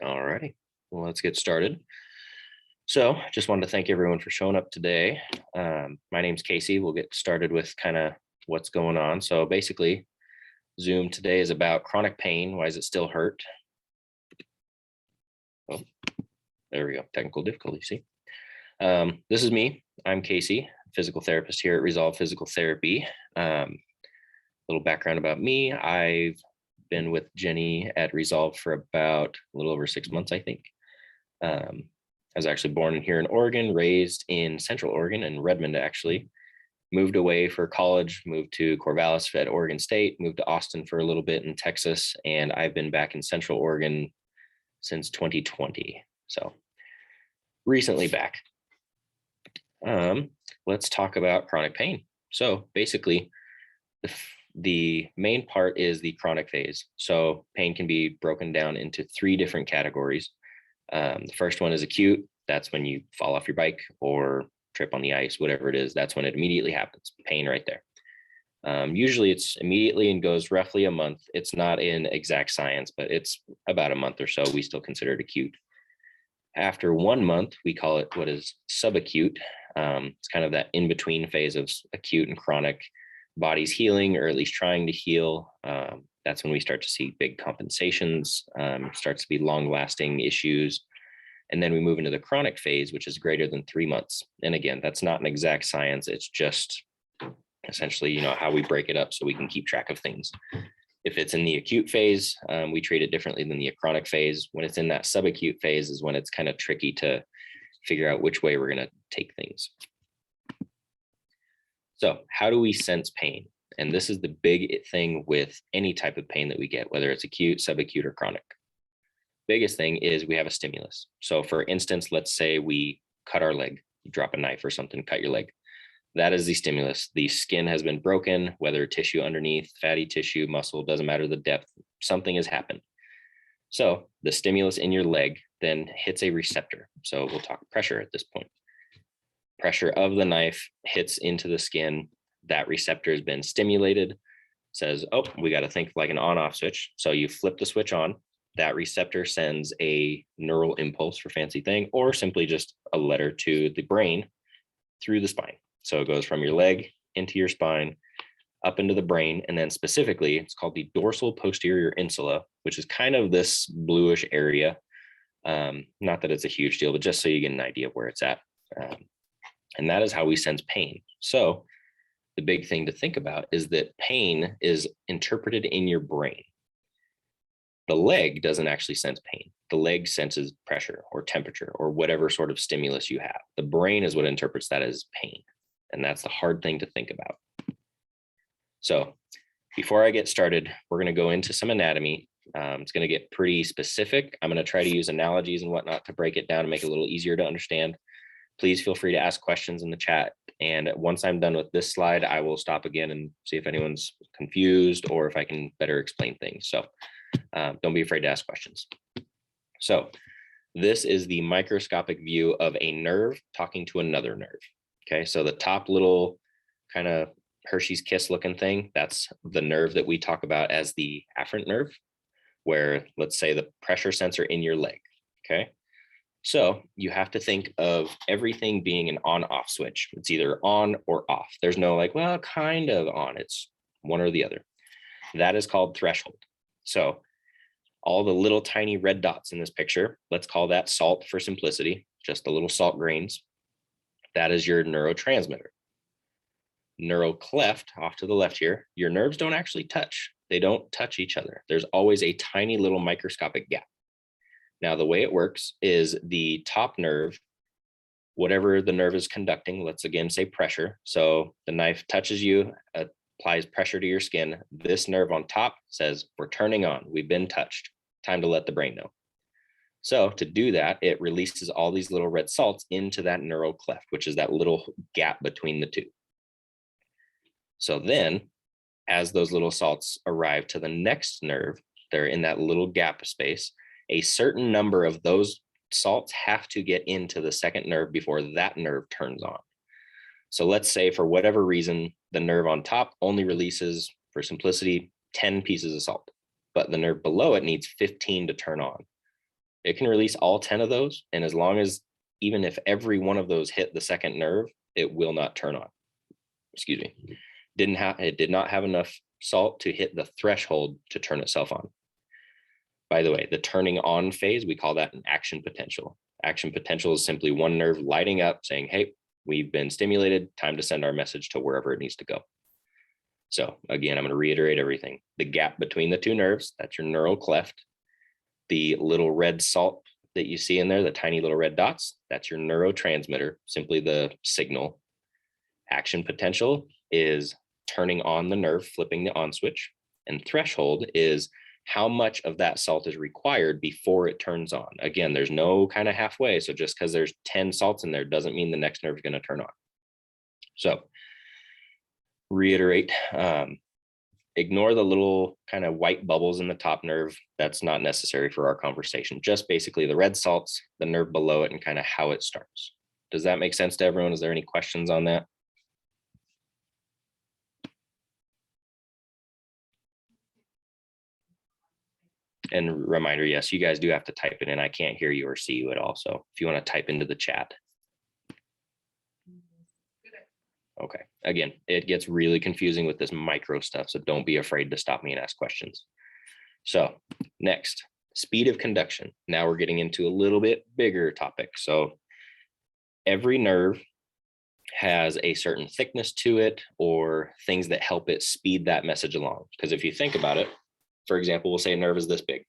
All righty. Well, let's get started. So, just wanted to thank everyone for showing up today. My name's Casey. We'll get started with kind of what's going on. So, basically, Zoom today is about chronic pain. Why does it still hurt? Oh, there we go. Technical difficulty. See, this is me. I'm Casey, physical therapist here at Resolve Physical Therapy. Little background about me. I've been with Jenny at Resolve for about a little over 6 months, I think. I was actually born here in Oregon, raised in Central Oregon in Redmond, actually. Moved away for college, moved to Corvallis at Oregon State, moved to Austin for a little bit in Texas, and I've been back in Central Oregon since 2020. So recently back. Let's talk about chronic pain. So basically, the main part is the chronic phase. So pain can be broken down into 3 different categories. The first one is acute. That's when you fall off your bike or trip on the ice, whatever it is. That's when it immediately happens. Pain right there. Usually it's immediately and goes roughly a month. It's not in exact science, but it's about a month or so. We still consider it acute. After 1 month, we call it what is subacute. It's kind of that in-between phase of acute and chronic. Body's healing, or at least trying to heal. That's when we start to see big compensations, starts to be long-lasting issues. And then we move into the chronic phase, which is greater than 3 months. And again, that's not an exact science. It's just essentially, how we break it up so we can keep track of things. If it's in the acute phase, we treat it differently than the chronic phase. When it's in that subacute phase is when it's kind of tricky to figure out which way we're going to take things. So how do we sense pain? And this is the big thing with any type of pain that we get, whether it's acute, subacute, or chronic. Biggest thing is we have a stimulus. So for instance, let's say we cut our leg, you drop a knife or something, cut your leg. That is the stimulus. The skin has been broken, whether tissue underneath, fatty tissue, muscle, doesn't matter the depth, something has happened. So the stimulus in your leg then hits a receptor. So we'll talk pressure at this point. Pressure of the knife hits into the skin. That receptor has been stimulated, says, oh, we got to think like an on-off switch. So you flip the switch on, that receptor sends a neural impulse for fancy thing, or simply just a letter to the brain through the spine. So it goes from your leg into your spine, up into the brain. And then specifically, it's called the dorsal posterior insula, which is kind of this bluish area. Not that it's a huge deal, but just so you get an idea of where it's at. And that is how we sense pain. So the big thing to think about is that pain is interpreted in your brain. The leg doesn't actually sense pain. The leg senses pressure or temperature or whatever sort of stimulus you have. The brain is what interprets that as pain. And that's the hard thing to think about. So before I get started, we're going to go into some anatomy. It's going to get pretty specific. I'm going to try to use analogies and whatnot to break it down and make it a little easier to understand. Please feel free to ask questions in the chat. And once I'm done with this slide, I will stop again and see if anyone's confused or if I can better explain things. So don't be afraid to ask questions. So this is the microscopic view of a nerve talking to another nerve. Okay, so the top little kind of Hershey's Kiss looking thing, that's the nerve that we talk about as the afferent nerve, where let's say the pressure sensor in your leg. Okay. So you have to think of everything being an on-off switch. It's either on or off. There's no like, well, kind of on. It's one or the other. That is called threshold. So all the little tiny red dots in this picture, let's call that salt for simplicity, just the little salt grains. That is your neurotransmitter. Neural cleft off to the left here, your nerves don't actually touch. They don't touch each other. There's always a tiny little microscopic gap. Now, the way it works is the top nerve, whatever the nerve is conducting, let's again say pressure. So the knife touches you, applies pressure to your skin. This nerve on top says, we're turning on, we've been touched, time to let the brain know. So to do that, it releases all these little red salts into that neural cleft, which is that little gap between the two. So then, as those little salts arrive to the next nerve, they're in that little gap space. A certain number of those salts have to get into the second nerve before that nerve turns on. So let's say for whatever reason, the nerve on top only releases, for simplicity, 10 pieces of salt, but the nerve below it needs 15 to turn on. It can release all 10 of those. And as long as, even if every one of those hit the second nerve, it will not turn on. Excuse me. It did not have enough salt to hit the threshold to turn itself on. By the way, the turning on phase, we call that an action potential. Action potential is simply one nerve lighting up saying, hey, we've been stimulated, time to send our message to wherever it needs to go. So again, I'm going to reiterate everything. The gap between the two nerves, that's your neural cleft. The little red salt that you see in there, the tiny little red dots, that's your neurotransmitter, simply the signal. Action potential is turning on the nerve, flipping the on switch. And threshold is how much of that salt is required before it turns on. Again, there's no kind of halfway. So just because there's 10 salts in there doesn't mean the next nerve is going to turn on. So reiterate, ignore the little kind of white bubbles in the top nerve. That's not necessary for our conversation. Just basically the red salts, the nerve below it, and kind of how it starts. Does that make sense to everyone? Is there any questions on that? And reminder, yes, you guys do have to type it in. I can't hear you or see you at all. So if you want to type into the chat. Okay, again, it gets really confusing with this micro stuff, so don't be afraid to stop me and ask questions. So next, speed of conduction. Now we're getting into a little bit bigger topic. So every nerve has a certain thickness to it or things that help it speed that message along. Because if you think about it, for example, we'll say a nerve is this big.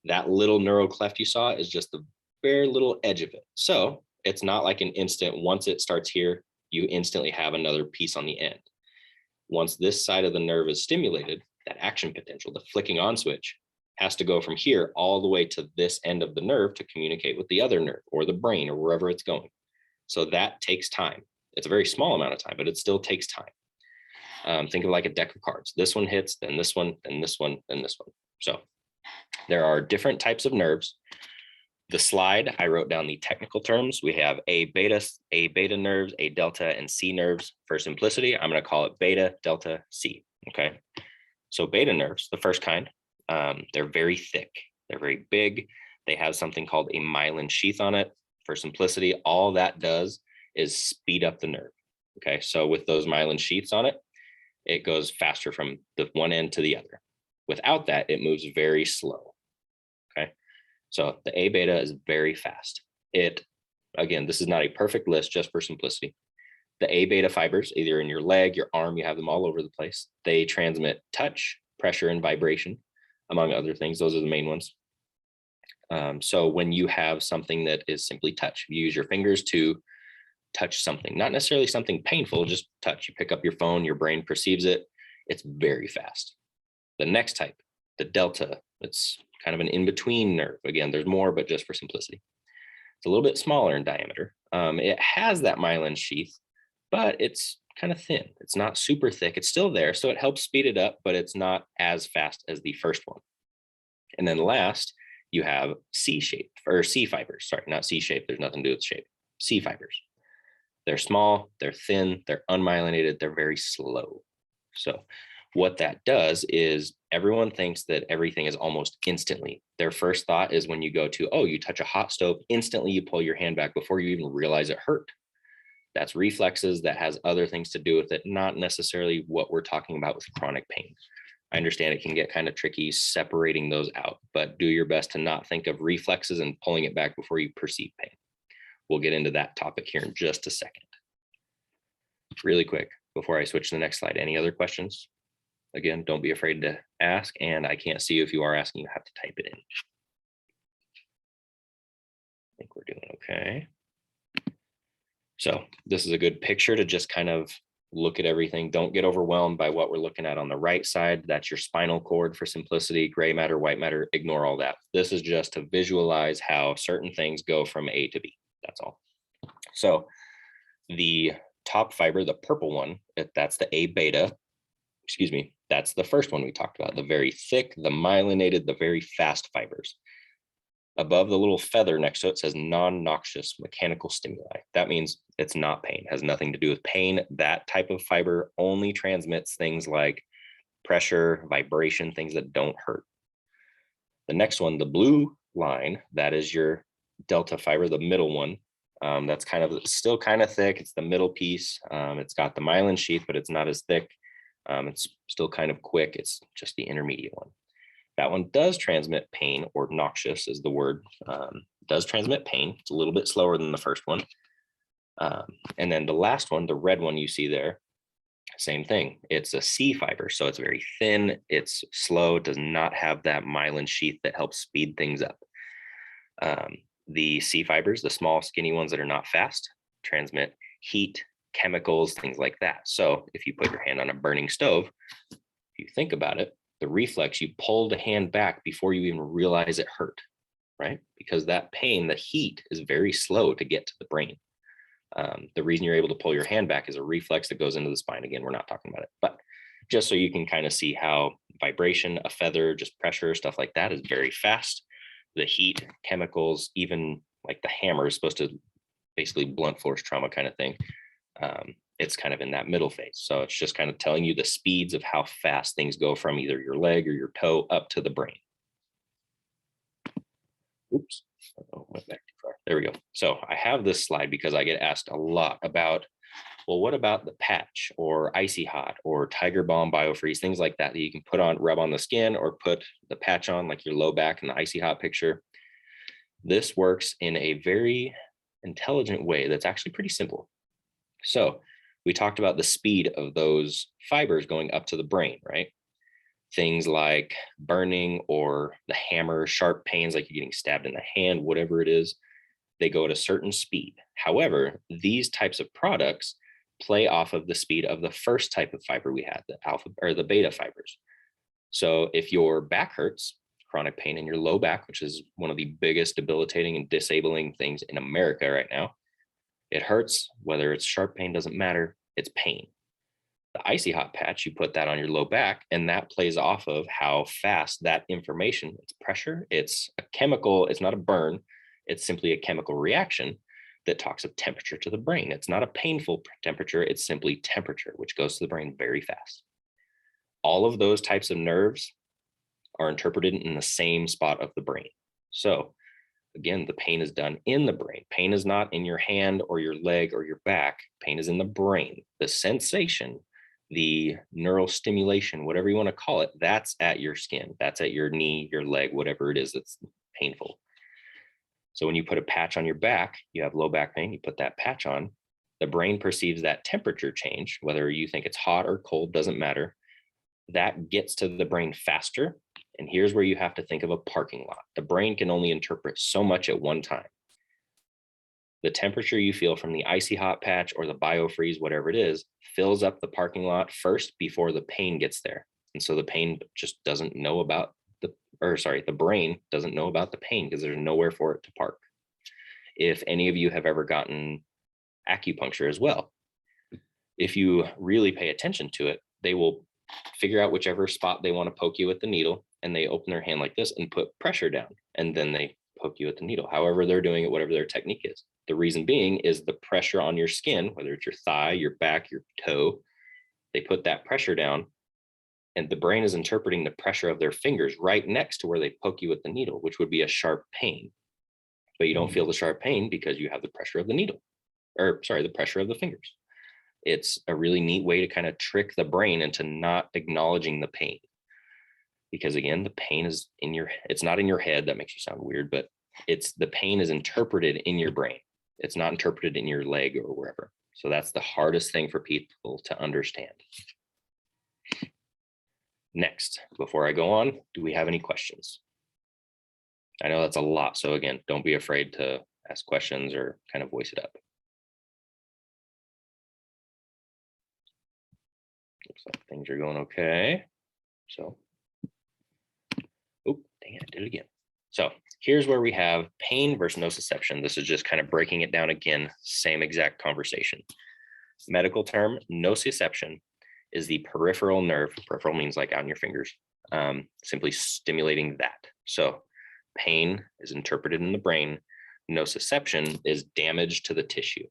That little neural cleft you saw is just the very little edge of it. So it's not like an instant, once it starts here, you instantly have another piece on the end. Once this side of the nerve is stimulated, that action potential, the flicking on switch, has to go from here all the way to this end of the nerve to communicate with the other nerve or the brain or wherever it's going. So that takes time. It's a very small amount of time, but it still takes time. Think of like a deck of cards. This one hits, then this one, then this one, then this one. So there are different types of nerves. The slide, I wrote down the technical terms. We have A beta nerves, A delta, and C nerves. For simplicity, I'm going to call it beta, delta, C. Okay. So beta nerves, the first kind, they're very thick. They're very big. They have something called a myelin sheath on it. For simplicity, all that does is speed up the nerve. Okay. So with those myelin sheaths on it, it goes faster from the one end to the other. Without that, it moves very slow. Okay. So the A beta is very fast. Again, this is not a perfect list, just for simplicity. The A beta fibers, either in your leg, your arm, you have them all over the place. They transmit touch, pressure, and vibration, among other things. Those are the main ones. So when you have something that is simply touch, you use your fingers to touch something, not necessarily something painful, just touch. You pick up your phone, your brain perceives it. It's very fast. The next type, the delta, it's kind of an in-between nerve. Again, there's more, but just for simplicity. It's a little bit smaller in diameter. It has that myelin sheath, but it's kind of thin. It's not super thick. It's still there, so it helps speed it up, but it's not as fast as the first one. And then last, you have C shape or C fibers. Sorry, not C shape. There's nothing to do with shape. C fibers. They're small, they're thin, they're unmyelinated, they're very slow. So what that does is everyone thinks that everything is almost instantly. Their first thought is when you go to, oh, you touch a hot stove, instantly you pull your hand back before you even realize it hurt. That's reflexes. That has other things to do with it, not necessarily what we're talking about with chronic pain. I understand it can get kind of tricky separating those out, but do your best to not think of reflexes and pulling it back before you perceive pain. We'll get into that topic here in just a second. Really quick, before I switch to the next slide, any other questions? Again, don't be afraid to ask, and I can't see you if you are asking, you have to type it in. I think we're doing okay. So this is a good picture to just kind of look at everything. Don't get overwhelmed by what we're looking at on the right side. That's your spinal cord for simplicity, gray matter, white matter, ignore all that. This is just to visualize how certain things go from A to B. That's all. So the top fiber, the purple one, that's the A beta, excuse me, that's the first one we talked about, the very thick, the myelinated, the very fast fibers. Above the little feather next to it says non-noxious mechanical stimuli. That means it's not pain, has nothing to do with pain. That type of fiber only transmits things like pressure, vibration, things that don't hurt. The next one, the blue line, that is your delta fiber, the middle one. That's kind of still kind of thick. It's the middle piece. It's got the myelin sheath, but it's not as thick. It's still kind of quick. It's just the intermediate one. That one does transmit pain, or noxious is the word. Does transmit pain. It's a little bit slower than the first one. And then the last one, the red one you see there, same thing. It's a C fiber, so it's very thin. It's slow. Does not have that myelin sheath that helps speed things up. The C fibers, the small skinny ones that are not fast, transmit heat, chemicals, things like that. So if you put your hand on a burning stove, if you think about it, the reflex, you pull the hand back before you even realize it hurt, right? Because that pain, the heat is very slow to get to the brain. The reason you're able to pull your hand back is a reflex that goes into the spine. Again, we're not talking about it, but just so you can kind of see how vibration, a feather, just pressure, stuff like that is very fast. The heat, chemicals, even like the hammer is supposed to basically blunt force trauma kind of thing. It's kind of in that middle phase. So it's just kind of telling you the speeds of how fast things go from either your leg or your toe up to the brain. Oops, went back too far. There we go. So I have this slide because I get asked a lot about, well, what about the patch or Icy Hot or Tiger Balm Biofreeze, things like that you can put on, rub on the skin, or put the patch on, like your low back in the Icy Hot picture. This works in a very intelligent way that's actually pretty simple. So we talked about the speed of those fibers going up to the brain, right? Things like burning or the hammer, sharp pains, like you're getting stabbed in the hand, whatever it is, they go at a certain speed. However, these types of products play off of the speed of the first type of fiber we had, the alpha or the beta fibers. So if your back hurts, chronic pain in your low back, which is one of the biggest debilitating and disabling things in America right now, it hurts, whether it's sharp pain, doesn't matter, it's pain. The Icy Hot patch, you put that on your low back, and that plays off of how fast that information, it's pressure, it's a chemical, it's not a burn, it's simply a chemical reaction that talks of temperature to the brain. It's not a painful temperature, it's simply temperature, which goes to the brain very fast. All of those types of nerves are interpreted in the same spot of the brain. So again, the pain is done in the brain. Pain is not in your hand or your leg or your back. Pain is in the brain. The sensation, the neural stimulation, whatever you want to call it, that's at your skin. That's at your knee, your leg, whatever it is that's painful. So when you put a patch on your back, you have low back pain, you put that patch on, the brain perceives that temperature change, whether you think it's hot or cold, doesn't matter. That gets to the brain faster. And here's where you have to think of a parking lot. The brain can only interpret so much at one time. The temperature you feel from the Icy Hot patch or the Biofreeze, whatever it is, fills up the parking lot first before the pain gets there. And so the pain just doesn't know about the brain doesn't know about the pain because there's nowhere for it to park. If any of you have ever gotten acupuncture as well, if you really pay attention to it, they will figure out whichever spot they want to poke you with the needle, and they open their hand like this and put pressure down, and then they poke you with the needle. However they're doing it, whatever their technique is. The reason being is the pressure on your skin, whether it's your thigh, your back, your toe, they put that pressure down, and the brain is interpreting the pressure of their fingers right next to where they poke you with the needle, which would be a sharp pain. But you don't feel the sharp pain because you have the pressure of the needle, the pressure of the fingers. It's a really neat way to kind of trick the brain into not acknowledging the pain. Because again, the pain is it's not in your head. That makes you sound weird, but the pain is interpreted in your brain. It's not interpreted in your leg or wherever. So that's the hardest thing for people to understand. Next, before I go on, do we have any questions? I know that's a lot. So again, don't be afraid to ask questions or kind of voice it up. Looks like things are going okay. So, oh, dang it, I did it again. So here's where we have pain versus nociception. This is just kind of breaking it down again, same exact conversation. Medical term, nociception is the peripheral nerve. Peripheral means like on your fingers, simply stimulating that. So pain is interpreted in the brain. Nociception is damage to the tissue.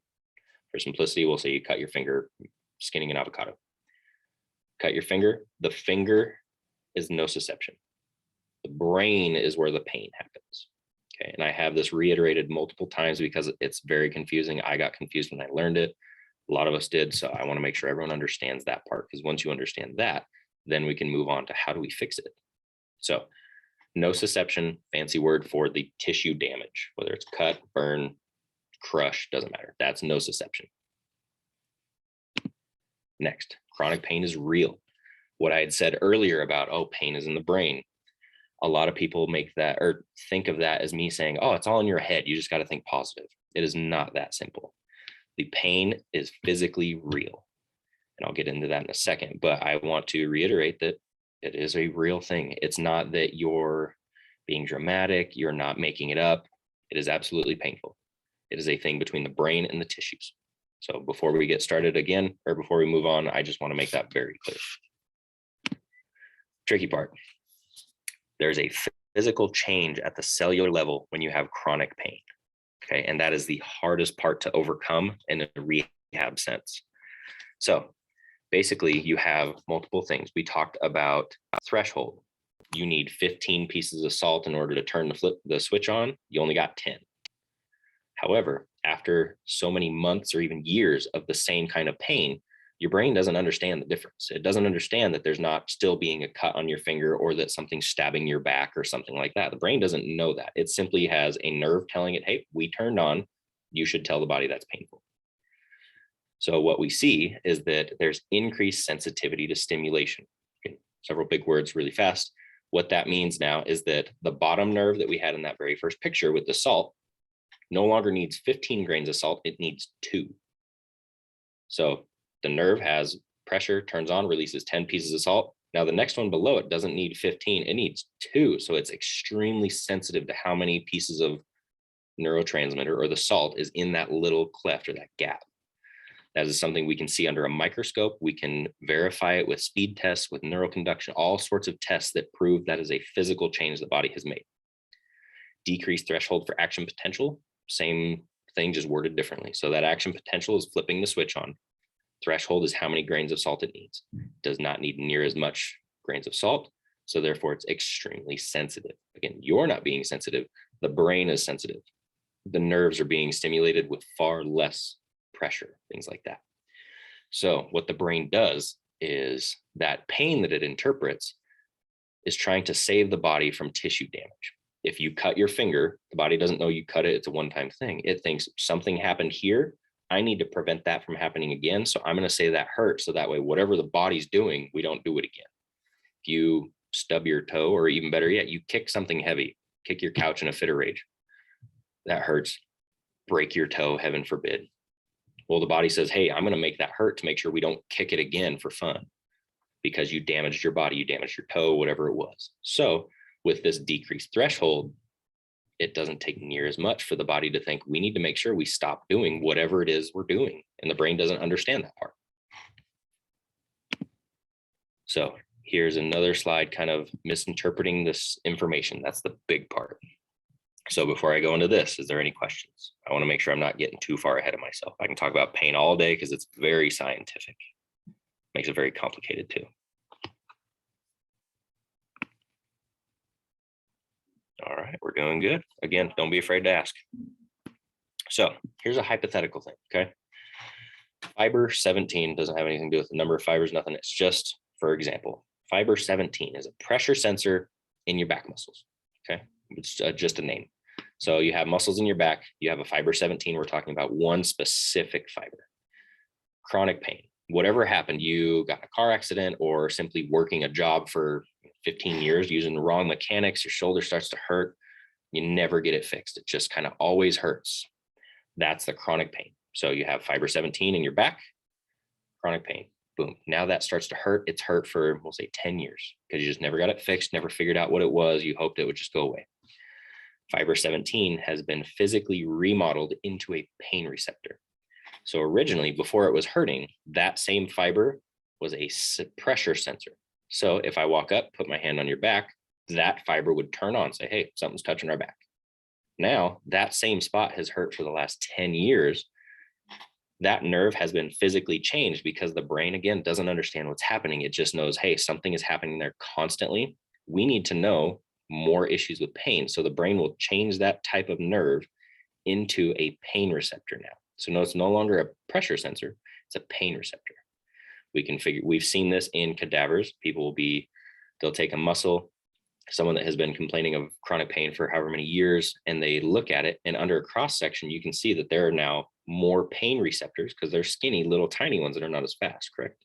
For simplicity, we'll say you cut your finger skinning an avocado. Cut your finger, the finger is nociception. The brain is where the pain happens. Okay, and I have this reiterated multiple times because it's very confusing. I got confused when I learned it. A lot of us did. So I want to make sure everyone understands that part, because once you understand that, then we can move on to how do we fix it. So nociception, fancy word for the tissue damage, whether it's cut, burn, crush, doesn't matter. That's nociception. Next, chronic pain is real. What I had said earlier about, oh, pain is in the brain. A lot of people make that or think of that as me saying, oh, it's all in your head. You just got to think positive. It is not that simple. The pain is physically real. And I'll get into that in a second, but I want to reiterate that it is a real thing. It's not that you're being dramatic, you're not making it up. It is absolutely painful. It is a thing between the brain and the tissues. So before we get started again, or before we move on, I just want to make that very clear. Tricky part. There's a physical change at the cellular level when you have chronic pain. Okay, and that is the hardest part to overcome in a rehab sense. So basically, you have multiple things. We talked about threshold. You need 15 pieces of salt in order to turn the switch on. You only got 10. However, after so many months or even years of the same kind of pain, your brain doesn't understand the difference. It doesn't understand that there's not still being a cut on your finger or that something's stabbing your back or something like that. The brain doesn't know that. It simply has a nerve telling it, hey, we turned on. You should tell the body that's painful. So what we see is that there's increased sensitivity to stimulation. Okay, several big words really fast. What that means now is that the bottom nerve that we had in that very first picture with the salt no longer needs 15 grains of salt, it needs 2. So the nerve has pressure, turns on, releases 10 pieces of salt. Now the next one below it doesn't need 15, it needs 2. So it's extremely sensitive to how many pieces of neurotransmitter or the salt is in that little cleft or that gap. That is something we can see under a microscope. We can verify it with speed tests, with neural conduction, all sorts of tests that prove that is a physical change the body has made. Decreased threshold for action potential, same thing, just worded differently. So that action potential is flipping the switch on. Threshold is how many grains of salt it needs. Does not need near as much grains of salt. So therefore it's extremely sensitive. Again, you're not being sensitive. The brain is sensitive. The nerves are being stimulated with far less pressure, things like that. So what the brain does is that pain that it interprets is trying to save the body from tissue damage. If you cut your finger, the body doesn't know you cut it. It's a one-time thing. It thinks something happened here. I need to prevent that from happening again. So I'm going to say that hurt. So that way, whatever the body's doing, we don't do it again. If you stub your toe, or even better yet, you kick something heavy, kick your couch in a fit of rage, that hurts. Break your toe, heaven forbid. Well, the body says, hey, I'm going to make that hurt to make sure we don't kick it again for fun, because you damaged your body, you damaged your toe, whatever it was. So with this decreased threshold, it doesn't take near as much for the body to think we need to make sure we stop doing whatever it is we're doing. And the brain doesn't understand that part. So here's another slide kind of misinterpreting this information. That's the big part. So before I go into this, is there any questions? I want to make sure I'm not getting too far ahead of myself. I can talk about pain all day because it's very scientific. Makes it very complicated too. All right, we're doing good. Again, don't be afraid to ask. So here's a hypothetical thing, okay? Fiber 17 doesn't have anything to do with the number of fibers, nothing. It's just, for example, fiber 17 is a pressure sensor in your back muscles, okay? It's just a name. So you have muscles in your back, you have a fiber 17, we're talking about one specific fiber. Chronic pain, whatever happened, you got in a car accident or simply working a job for 15 years using the wrong mechanics, your shoulder starts to hurt, you never get it fixed. It just kind of always hurts. That's the chronic pain. So you have fiber 17 in your back, chronic pain, boom. Now that starts to hurt. It's hurt for, we'll say 10 years because you just never got it fixed, never figured out what it was. You hoped it would just go away. Fiber 17 has been physically remodeled into a pain receptor. So originally, before it was hurting, that same fiber was a pressure sensor. So if I walk up, put my hand on your back, that fiber would turn on, say, hey, something's touching our back. Now that same spot has hurt for the last 10 years. That nerve has been physically changed because the brain, again, doesn't understand what's happening. It just knows, hey, something is happening there constantly. We need to know more issues with pain. So the brain will change that type of nerve into a pain receptor now. So no, it's no longer a pressure sensor, it's a pain receptor. We've seen this in cadavers. They'll take a muscle, someone that has been complaining of chronic pain for however many years, and they look at it, and under a cross section, you can see that there are now more pain receptors because they're skinny, little tiny ones that are not as fast, correct?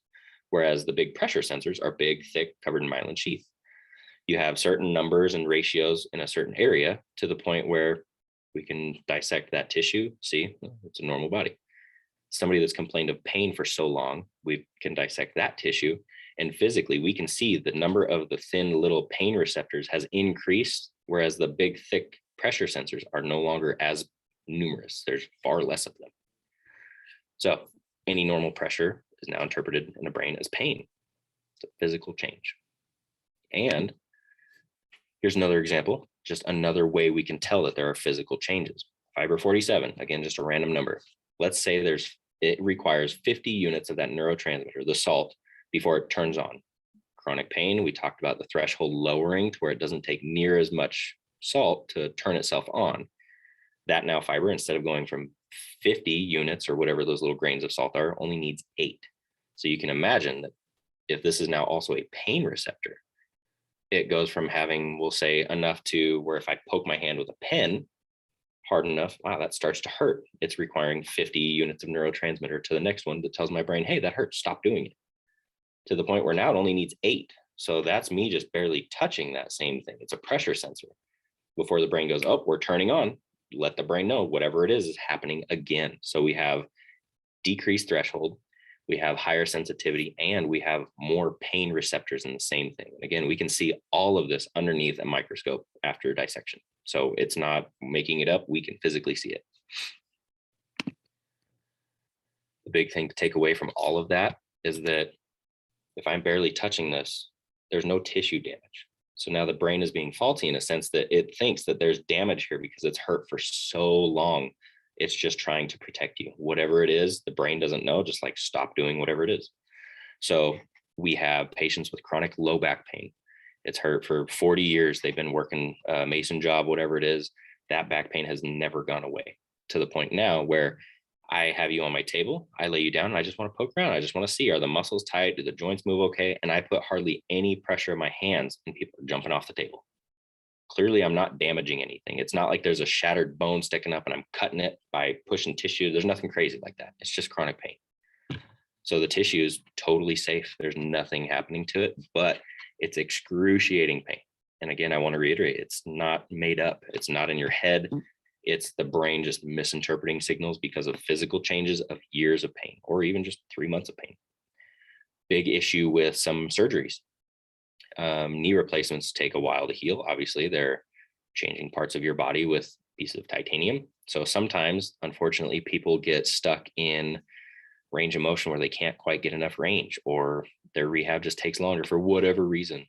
Whereas the big pressure sensors are big, thick, covered in myelin sheath. You have certain numbers and ratios in a certain area to the point where we can dissect that tissue, see, it's a normal body. Somebody that's complained of pain for so long, we can dissect that tissue, and physically we can see the number of the thin little pain receptors has increased, whereas the big thick pressure sensors are no longer as numerous. There's far less of them. So any normal pressure is now interpreted in the brain as pain. It's a physical change. And here's another example, just another way we can tell that there are physical changes. Fiber 47, again, just a random number. Let's say it requires 50 units of that neurotransmitter, the salt, before it turns on. Chronic pain, we talked about the threshold lowering to where it doesn't take near as much salt to turn itself on. That now fiber, instead of going from 50 units or whatever those little grains of salt are, only needs 8. So you can imagine that if this is now also a pain receptor, it goes from having, we'll say, enough to where if I poke my hand with a pen hard enough, wow, that starts to hurt. It's requiring 50 units of neurotransmitter to the next one that tells my brain, hey, that hurts, stop doing it. To the point where now it only needs 8. So that's me just barely touching that same thing. It's a pressure sensor. Before the brain goes, oh, we're turning on, let the brain know whatever it is happening again. So we have decreased threshold, we have higher sensitivity, and we have more pain receptors in the same thing. And again, we can see all of this underneath a microscope after dissection. So it's not making it up, we can physically see it. The big thing to take away from all of that is that if I'm barely touching this, there's no tissue damage. So now the brain is being faulty in a sense that it thinks that there's damage here because it's hurt for so long. It's just trying to protect you. Whatever it is, the brain doesn't know, just like stop doing whatever it is. So we have patients with chronic low back pain. It's hurt for 40 years. They've been working a mason job, whatever it is. That back pain has never gone away, to the point now where I have you on my table, I lay you down, and I just want to poke around. I just want to see, are the muscles tight? Do the joints move okay? And I put hardly any pressure in my hands, and people are jumping off the table. Clearly, I'm not damaging anything. It's not like there's a shattered bone sticking up and I'm cutting it by pushing tissue. There's nothing crazy like that. It's just chronic pain. So the tissue is totally safe. There's nothing happening to it, but it's excruciating pain. And again, I want to reiterate, it's not made up. It's not in your head. It's the brain just misinterpreting signals because of physical changes of years of pain, or even just 3 months of pain. Big issue with some surgeries. Knee replacements take a while to heal. Obviously, they're changing parts of your body with pieces of titanium. So sometimes, unfortunately, people get stuck in range of motion where they can't quite get enough range, or their rehab just takes longer for whatever reason.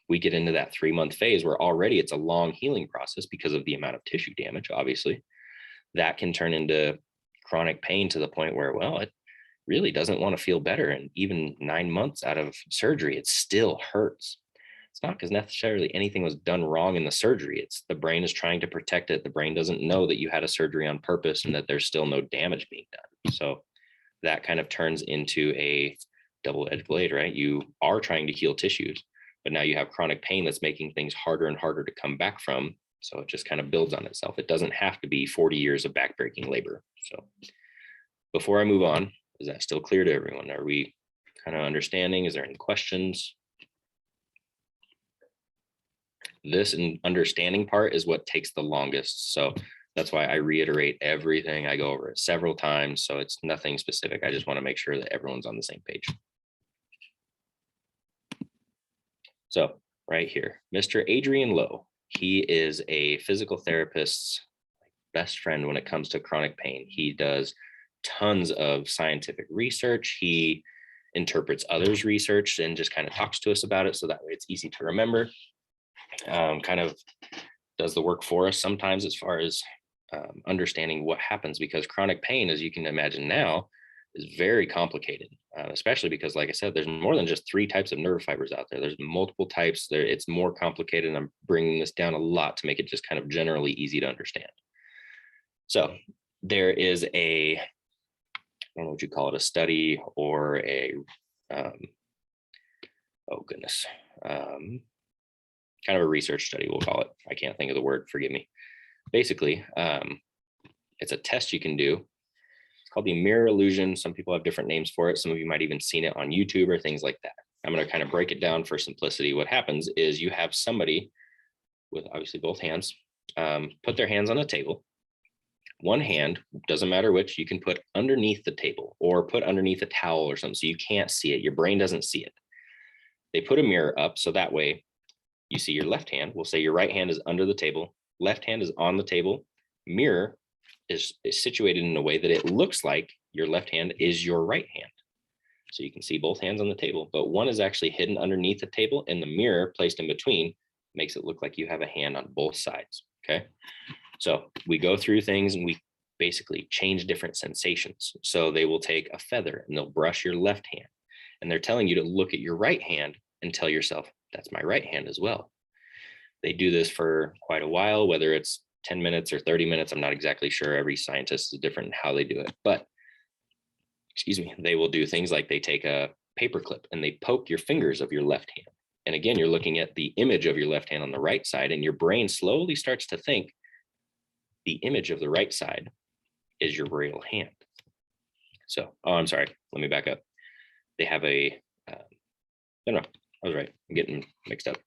We get into that 3-month phase where already it's a long healing process because of the amount of tissue damage. Obviously, that can turn into chronic pain to the point where, well, it really doesn't want to feel better. And even 9 months out of surgery, it still hurts. It's not because necessarily anything was done wrong in the surgery. It's the brain is trying to protect it. The brain doesn't know that you had a surgery on purpose and that there's still no damage being done. So that kind of turns into a double-edged blade, right? You are trying to heal tissues, but now you have chronic pain that's making things harder and harder to come back from. So it just kind of builds on itself. It doesn't have to be 40 years of backbreaking labor. So before I move on, is that still clear to everyone? Are we kind of understanding? Is there any questions? This understanding part is what takes the longest. So that's why I reiterate everything. I go over it several times. So it's nothing specific. I just want to make sure that everyone's on the same page. So right here, Mr. Adrian Lowe, he is a physical therapist's best friend when it comes to chronic pain. He does tons of scientific research. He interprets others' research and just kind of talks to us about it. So that way it's easy to remember. Kind of does the work for us sometimes as far as understanding what happens, because chronic pain, as you can imagine now, is very complicated, especially because, like I said, there's more than just 3 types of nerve fibers out there. There's multiple types. It's more complicated. And I'm bringing this down a lot to make it just kind of generally easy to understand. So there is I don't know what you call it, a study or um, oh goodness, kind of a research study, we'll call it. I can't think of the word, forgive me. Basically, it's a test you can do. It's called the mirror illusion. Some people have different names for it. Some of you might even seen it on YouTube or things like that. I'm going to kind of break it down for simplicity. What happens is you have somebody with obviously both hands, put their hands on a table. One hand, doesn't matter which, you can put underneath the table or put underneath a towel or something so you can't see it. Your brain doesn't see it. They put a mirror up so that way you see your left hand. We'll say your right hand is under the table, left hand is on the table. Mirror is situated in a way that it looks like your left hand is your right hand. So you can see both hands on the table, but one is actually hidden underneath the table, and the mirror placed in between makes it look like you have a hand on both sides. Okay. So we go through things and we basically change different sensations. So they will take a feather and they'll brush your left hand, and they're telling you to look at your right hand and tell yourself, that's my right hand as well. They do this for quite a while, whether it's 10 minutes or 30 minutes. I'm not exactly sure. Every scientist is different in how they do it, but excuse me, they will do things like they take a paper clip and they poke your fingers of your left hand. And again, you're looking at the image of your left hand on the right side, and your brain slowly starts to think the image of the right side is your real hand. So, oh, I'm sorry. Let me back up. They have no, I was right. I'm getting mixed up.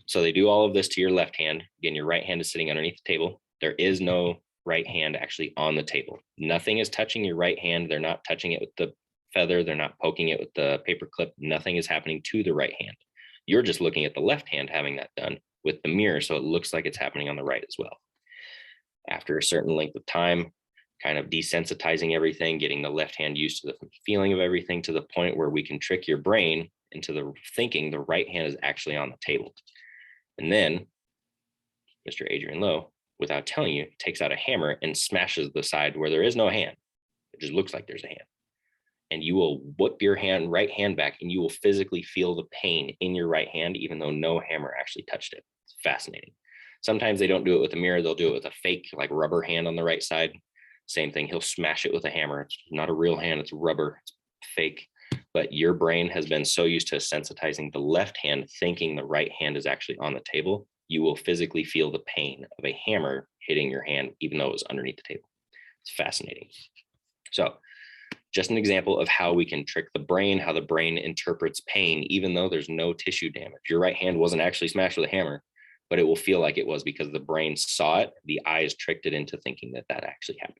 So they do all of this to your left hand. Again, your right hand is sitting underneath the table. There is no right hand actually on the table. Nothing is touching your right hand. They're not touching it with the feather. They're not poking it with the paper clip. Nothing is happening to the right hand. You're just looking at the left hand having that done with the mirror, so it looks like it's happening on the right as well. After a certain length of time, kind of desensitizing everything, getting the left hand used to the feeling of everything to the point where we can trick your brain into the thinking the right hand is actually on the table. And then Mr. Adrian Lowe, without telling you, takes out a hammer and smashes the side where there is no hand. It just looks like there's a hand. And you will whip your right hand back, and you will physically feel the pain in your right hand, even though no hammer actually touched it. It's fascinating. Sometimes they don't do it with a mirror. They'll do it with a fake like rubber hand on the right side. Same thing. He'll smash it with a hammer. It's not a real hand. It's rubber. It's fake. But your brain has been so used to sensitizing the left hand, thinking the right hand is actually on the table, you will physically feel the pain of a hammer hitting your hand, even though it was underneath the table. It's fascinating. So just an example of how we can trick the brain, how the brain interprets pain, even though there's no tissue damage. Your right hand wasn't actually smashed with a hammer, but it will feel like it was because the brain saw it. The eyes tricked it into thinking that that actually happened.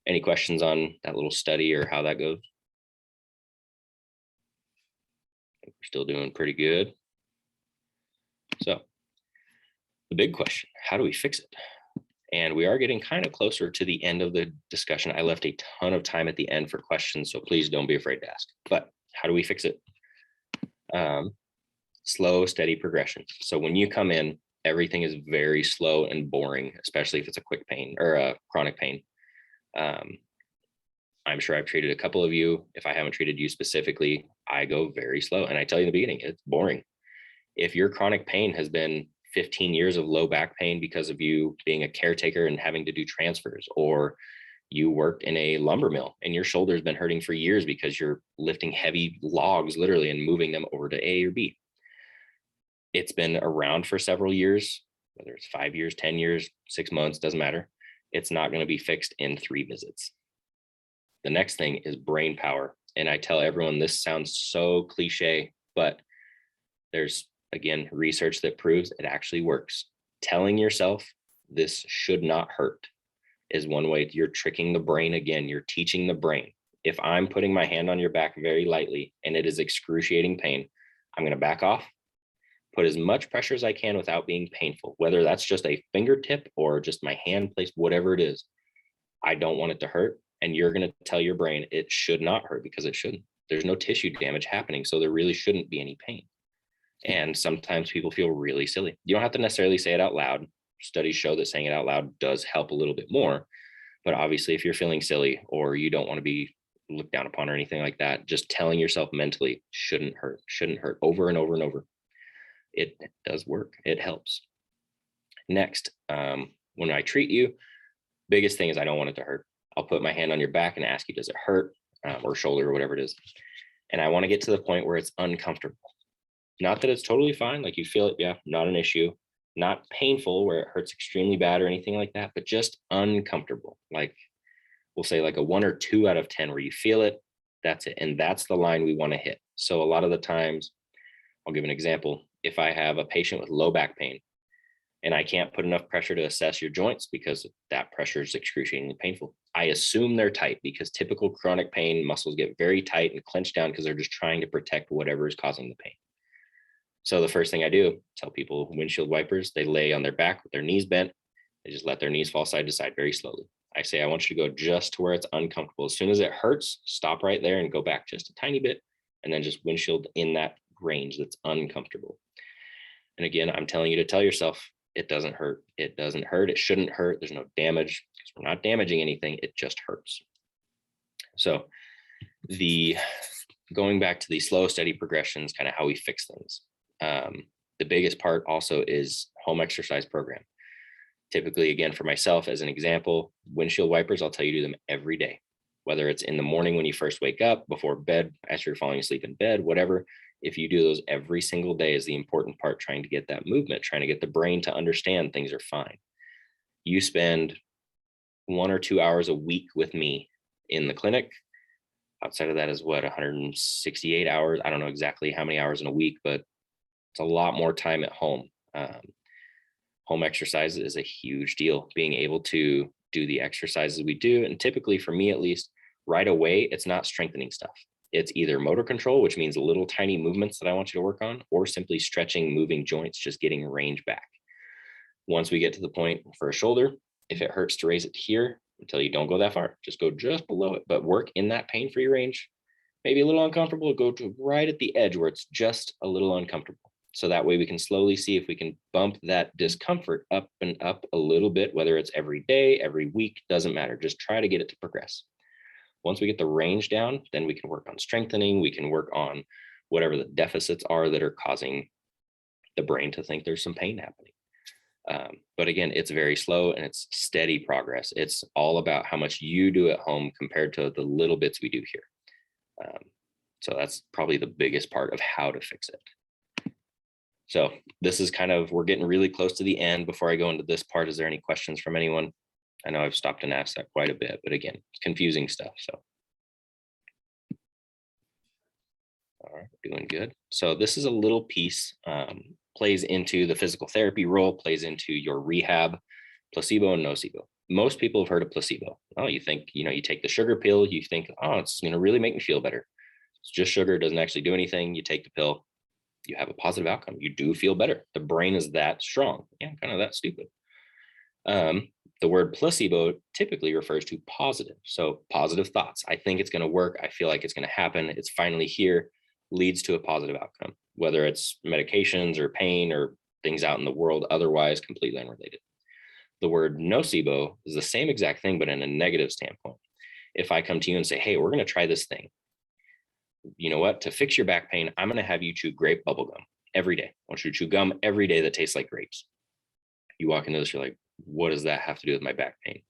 Any questions on that little study or how that goes? We're still doing pretty good. So the big question, how do we fix it? And we are getting kind of closer to the end of the discussion. I left a ton of time at the end for questions, so please don't be afraid to ask. But how do we fix it? Slow, steady progression. So when you come in, everything is very slow and boring, especially if it's a quick pain or a chronic pain. I'm sure I've treated a couple of you. If I haven't treated you specifically, I go very slow. And I tell you in the beginning, it's boring. If your chronic pain has been 15 years of low back pain because of you being a caretaker and having to do transfers, or you worked in a lumber mill and your shoulder's been hurting for years because you're lifting heavy logs literally and moving them over to A or B. It's been around for several years, whether it's 5 years, 10 years, 6 months, doesn't matter. It's not going to be fixed in 3 visits. The next thing is brain power. And I tell everyone this sounds so cliche, but there's, again, research that proves it actually works. Telling yourself this should not hurt is one way. You're tricking the brain again. You're teaching the brain. If I'm putting my hand on your back very lightly and it is excruciating pain, I'm going to back off, put as much pressure as I can without being painful, whether that's just a fingertip or just my hand placed, whatever it is. I don't want it to hurt. And you're going to tell your brain it should not hurt because it shouldn't. There's no tissue damage happening, so there really shouldn't be any pain. And sometimes people feel really silly. You don't have to necessarily say it out loud. Studies show that saying it out loud does help a little bit more. But obviously, if you're feeling silly or you don't want to be looked down upon or anything like that. Just telling yourself mentally shouldn't hurt over and over and over. It does work. It helps. Next, when I treat you, biggest thing is I don't want it to hurt. I'll put my hand on your back and ask you, does it hurt, or shoulder or whatever it is? And I want to get to the point where it's uncomfortable. Not that it's totally fine, like you feel it, yeah, not an issue. Not painful where it hurts extremely bad or anything like that, but just uncomfortable. Like we'll say like a 1 or 2 out of 10 where you feel it, that's it. And that's the line we want to hit. So a lot of the times, I'll give an example. If I have a patient with low back pain and I can't put enough pressure to assess your joints because that pressure is excruciatingly painful, I assume they're tight, because typical chronic pain muscles get very tight and clenched down because they're just trying to protect whatever is causing the pain. So the first thing I do, tell people windshield wipers, they lay on their back with their knees bent. They just let their knees fall side to side very slowly. I say, I want you to go just to where it's uncomfortable. As soon as it hurts, stop right there and go back just a tiny bit, and then just windshield in that range that's uncomfortable. And again, I'm telling you to tell yourself, it doesn't hurt. It doesn't hurt. It shouldn't hurt. There's no damage because we're not damaging anything. It just hurts. So going back to the slow, steady progressions, kind of how we fix things. The biggest part also is home exercise program. Typically, again, for myself as an example, windshield wipers, I'll tell you to do them every day, whether it's in the morning when you first wake up, before bed, as you're falling asleep in bed, whatever. If you do those every single day is the important part, trying to get that movement, trying to get the brain to understand things are fine. You spend 1 or 2 hours a week with me in the clinic. Outside of that is what, 168 hours? I don't know exactly how many hours in a week, but it's a lot more time at home. Home exercise is a huge deal. Being able to do the exercises we do, and typically for me at least, right away, it's not strengthening stuff. It's either motor control, which means little tiny movements that I want you to work on, or simply stretching, moving joints, just getting range back. Once we get to the point for a shoulder, if it hurts to raise it here, until you don't go that far, just go just below it, but work in that pain-free range. Maybe a little uncomfortable, go to right at the edge where it's just a little uncomfortable. So that way we can slowly see if we can bump that discomfort up and up a little bit, whether it's every day, every week, doesn't matter. Just try to get it to progress. Once we get the range down, then we can work on strengthening. We can work on whatever the deficits are that are causing the brain to think there's some pain happening. But again, it's very slow and it's steady progress. It's all about how much you do at home compared to the little bits we do here. So that's probably the biggest part of how to fix it. So this is kind of, we're getting really close to the end. Before I go into this part, is there any questions from anyone? I know I've stopped and asked that quite a bit, but again, it's confusing stuff. So, all right, doing good. So this is a little piece, plays into the physical therapy role, plays into your rehab, placebo and nocebo. Most people have heard of placebo. Oh, you think, you take the sugar pill, you think, oh, it's going to really make me feel better. It's just sugar, it doesn't actually do anything. You take the pill, you have a positive outcome. You do feel better. The brain is that strong. Yeah, kind of that stupid. The word placebo typically refers to positive. So positive thoughts. I think it's going to work. I feel like it's going to happen. It's finally here, leads to a positive outcome, whether it's medications or pain or things out in the world, otherwise completely unrelated. The word nocebo is the same exact thing, but in a negative standpoint. If I come to you and say, hey, we're going to try this thing. You know what? To fix your back pain, I'm going to have you chew grape bubble gum every day. I want you to chew gum every day that tastes like grapes. You walk into this, you're like, what does that have to do with my back pain?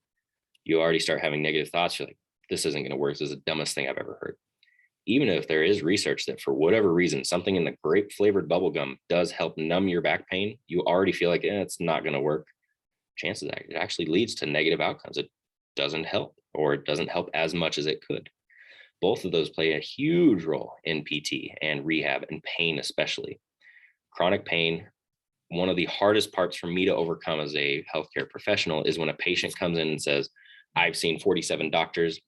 You already start having negative thoughts. You're like, this isn't going to work. This is the dumbest thing I've ever heard. Even if there is research that for whatever reason, something in the grape flavored bubble gum does help numb your back pain, you already feel like it's not going to work. Chances are it actually leads to negative outcomes. It doesn't help, or it doesn't help as much as it could. Both of those play a huge role in PT and rehab and pain, especially. Chronic pain, one of the hardest parts for me to overcome as a healthcare professional is when a patient comes in and says, I've seen 47 doctors.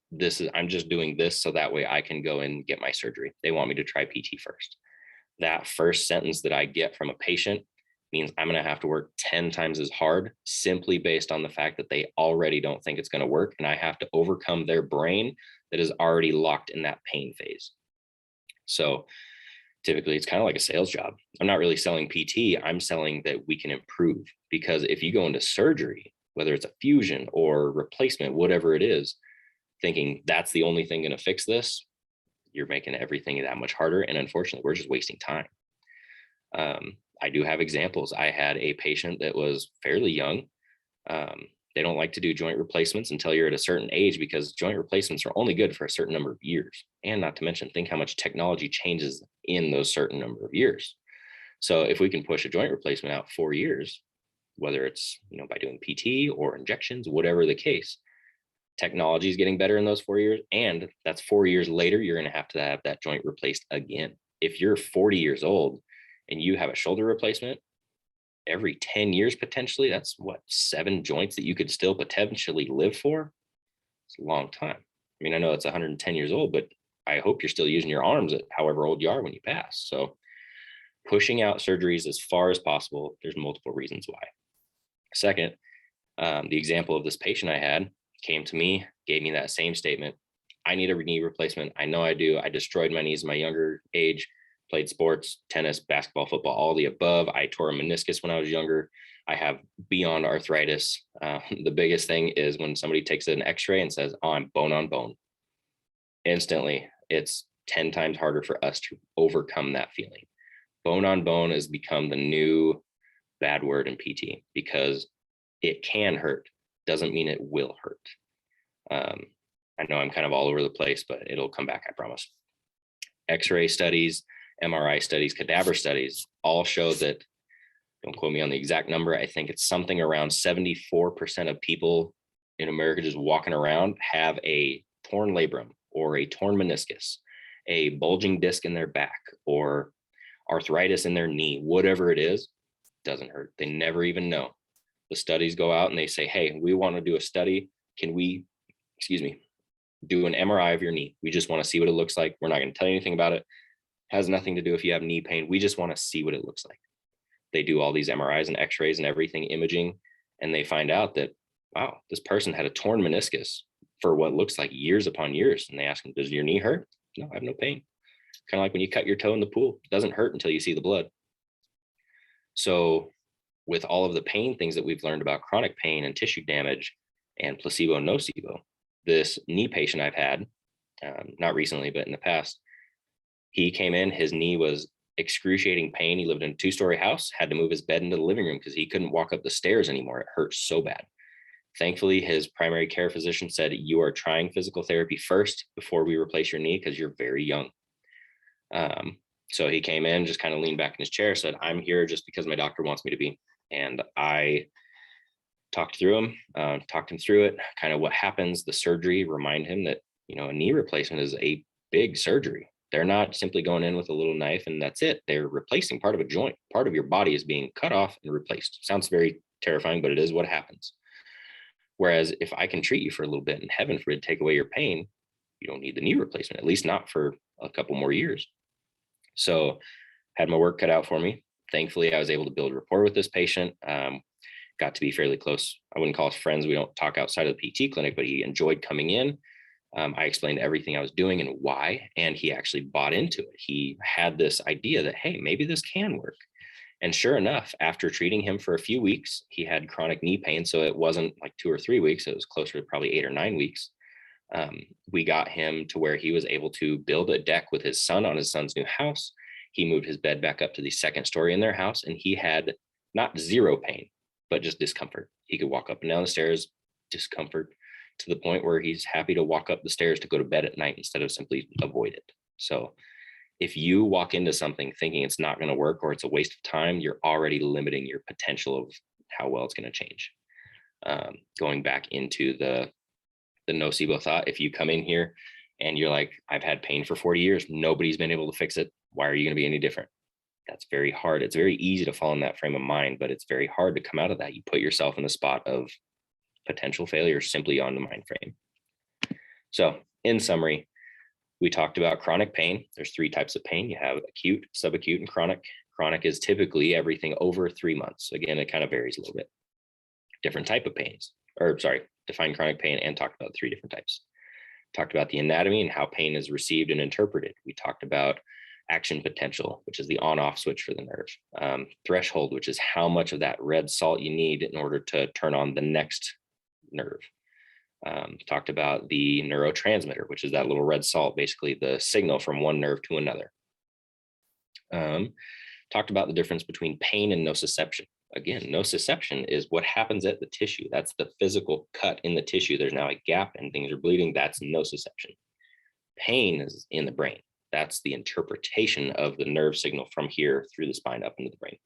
I'm just doing this so that way I can go and get my surgery. They want me to try PT first. That first sentence that I get from a patient means I'm going to have to work 10 times as hard, simply based on the fact that they already don't think it's going to work. And I have to overcome their brain that is already locked in that pain phase. So typically it's kind of like a sales job. I'm not really selling PT. I'm selling that we can improve, because if you go into surgery, whether it's a fusion or replacement, whatever it is, thinking that's the only thing going to fix this, you're making everything that much harder. And unfortunately, we're just wasting time. I do have examples. I had a patient that was fairly young. They don't like to do joint replacements until you're at a certain age, because joint replacements are only good for a certain number of years. And not to mention, think how much technology changes in those certain number of years. So if we can push a joint replacement out 4 years, whether it's, by doing PT or injections, whatever the case, technology is getting better in those 4 years. And that's 4 years later, you're going to have that joint replaced again. If you're 40 years old and you have a shoulder replacement, every 10 years, potentially, that's 7 joints that you could still potentially live for. It's a long time. I mean, I know it's 110 years old, but I hope you're still using your arms at however old you are when you pass. So pushing out surgeries as far as possible, there's multiple reasons why. Second, the example of this patient I had came to me, gave me that same statement. I need a knee replacement. I know I do. I destroyed my knees in my younger age, played sports, tennis, basketball, football, all the above. I tore a meniscus when I was younger. I have beyond arthritis. The biggest thing is when somebody takes an x-ray and says, oh, I'm bone on bone. Instantly, it's 10 times harder for us to overcome that feeling. Bone on bone has become the new bad word in PT, because it can hurt. Doesn't mean it will hurt. I know I'm kind of all over the place, but it'll come back, I promise. X-ray studies, MRI studies, cadaver studies all show that, don't quote me on the exact number, I think it's something around 74% of people in America just walking around have a torn labrum or a torn meniscus, a bulging disc in their back, or arthritis in their knee. Whatever it is, doesn't hurt. They never even know. The studies go out and they say, hey, we want to do a study. Can we, do an MRI of your knee? We just want to see what it looks like. We're not going to tell you anything about it. Has nothing to do if you have knee pain. We just want to see what it looks like. They do all these MRIs and x-rays and everything, imaging, and they find out that, wow, this person had a torn meniscus for what looks like years upon years. And they ask them, does your knee hurt? No, I have no pain. Kind of like when you cut your toe in the pool. It doesn't hurt until you see the blood. So with all of the pain things that we've learned about chronic pain and tissue damage and placebo and nocebo, this knee patient I've had, not recently, but in the past, he came in, his knee was excruciating pain. He lived in a 2-story house, had to move his bed into the living room because he couldn't walk up the stairs anymore. It hurt so bad. Thankfully, his primary care physician said, you are trying physical therapy first before we replace your knee because you're very young. So he came in, just kind of leaned back in his chair, said, I'm here just because my doctor wants me to be. And I talked through him, talked him through it, kind of what happens, the surgery, remind him that, a knee replacement is a big surgery. They're not simply going in with a little knife and that's it. They're replacing part of a joint. Part of your body is being cut off and replaced. Sounds very terrifying, but it is what happens. Whereas if I can treat you for a little bit and heaven forbid take away your pain, you don't need the knee replacement, at least not for a couple more years. So had my work cut out for me. Thankfully, I was able to build rapport with this patient. Got to be fairly close. I wouldn't call us friends. We don't talk outside of the PT clinic, but he enjoyed coming in. I explained everything I was doing and why, and he actually bought into it. He had this idea that, hey, maybe this can work. And sure enough, after treating him for a few weeks, he had chronic knee pain. So it wasn't like 2 or 3 weeks. It was closer to probably 8 or 9 weeks. We got him to where he was able to build a deck with his son on his son's new house. He moved his bed back up to the 2nd story in their house, and he had not zero pain, but just discomfort. He could walk up and down the stairs, discomfort, to the point where he's happy to walk up the stairs to go to bed at night instead of simply avoid it. So if you walk into something thinking it's not going to work or it's a waste of time, you're already limiting your potential of how well it's going to change. Going back into the nocebo thought, if you come in here and you're like, I've had pain for 40 years, nobody's been able to fix it, why are you going to be any different? That's very hard. It's very easy to fall in that frame of mind, but it's very hard to come out of that. You put yourself in a spot of potential failure simply on the mind frame. So in summary, we talked about chronic pain. There's 3 types of pain. You have acute, subacute, and chronic. Chronic is typically everything over 3 months. Again, it kind of varies a little bit. Different type of pains, define chronic pain and talked about 3 different types. Talked about the anatomy and how pain is received and interpreted. We talked about action potential, which is the on-off switch for the nerve. Threshold, which is how much of that red salt you need in order to turn on the next nerve. Talked about the neurotransmitter, which is that little red salt, basically the signal from one nerve to another. Talked about the difference between pain and nociception. Again, nociception is what happens at the tissue. That's the physical cut in the tissue. There's now a gap and things are bleeding. That's nociception. Pain is in the brain. That's the interpretation of the nerve signal from here through the spine up into the brain.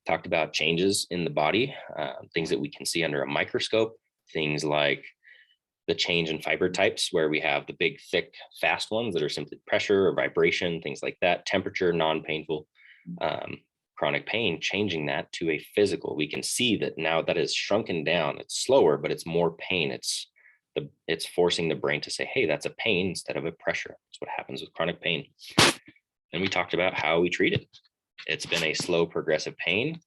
Talked about changes in the body, things that we can see under a microscope, things like the change in fiber types, where we have the big, thick, fast ones that are simply pressure or vibration, things like that, temperature, non-painful, chronic pain, changing that to a physical. We can see that now that is shrunken down. It's slower, but it's more pain. It's forcing the brain to say, hey, that's a pain instead of a pressure. That's what happens with chronic pain. And we talked about how we treat it. It's been a slow progressive pain.